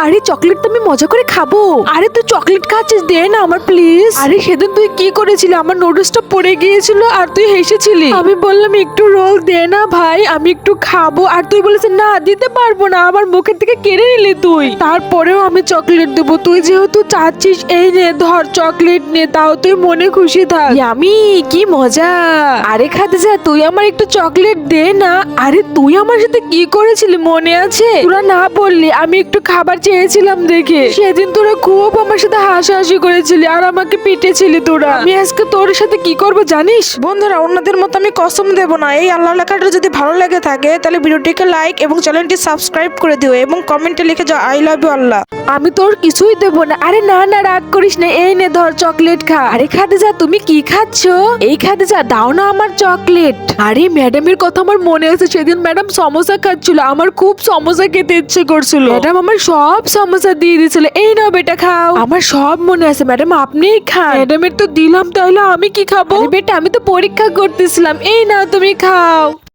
আরে চকলেট তো আমি মজা করে খাবো। আরে তুই চকলেট খাচ্ছিস, দে না আমার প্লিজ। আরে সেদিন তুই কি করেছিলি, আমার নুডলসটা পড়ে গিয়েছিল আর তুই হেসেছিলি। আমি বললাম একটু রোল দে না ভাই, আমি একটু খাবো, আর তুই বলেছিস না দিতে পারবো না, আমার মুখের থেকে কেড়ে নিলি তুই। তারপরেও আমি চকলেট দেবো, তুই যেহেতু চাচ্ছিস এই নে ধর চকলেট নে, তাও তুই মনে খুশি থাক। আমি কি মজা। আরে খাদিজা তুই আমার একটু চকলেট দে না। আরে তুই আমার সাথে কি করেছিলি মনে আছে? তোরা না বললি, আমি একটু খাবার চেয়েছিলাম দেখে সেদিন তোরা খুব আমার সাথে হাসাহাসি করেছিলি আর আমাকে পিটেছিলি তোরা। আমি আজকে তোর সাথে কি করব জানিস? বন্ধুরা, অন্যদের মতো আমি কসম দেব না। এই আল্লাহ লেখাটা যদি ভালো লেগে থাকে তাহলে ভিডিওটিকে লাইক এবং চ্যানেলটি সাবস্ক্রাইব করে দিও এবং কমেন্টে লিখে যাও আই লাভ ইউ আল্লাহ। আমি তোর কিছুই দেবো না। আরে না না রাগ করিস না, এই নে ধর চকলেট খা। আরে খাদিজা তুমি কি খাচ্ছো? এই খাদিজা দাও না আমার চকলেট। আরে ম্যাডামের কথা আমার মনে আছে, সেদিন ম্যাডাম সমোসা খাচ্ছিল, আমার খুব সমোসা খেতে ইচ্ছে করছিল। ম্যাডাম আমার সব সমোসা দিয়ে দিয়েছিল, এই নাও বেটা খাও। আমার সব মনে আছে ম্যাডাম, আপনিই খান। ম্যাডামের তো দিলাম, তাহলে আমি কি খাবো? আরে বেটা আমি তো পরীক্ষা করতেছিলাম, এই নাও তুমি খাও।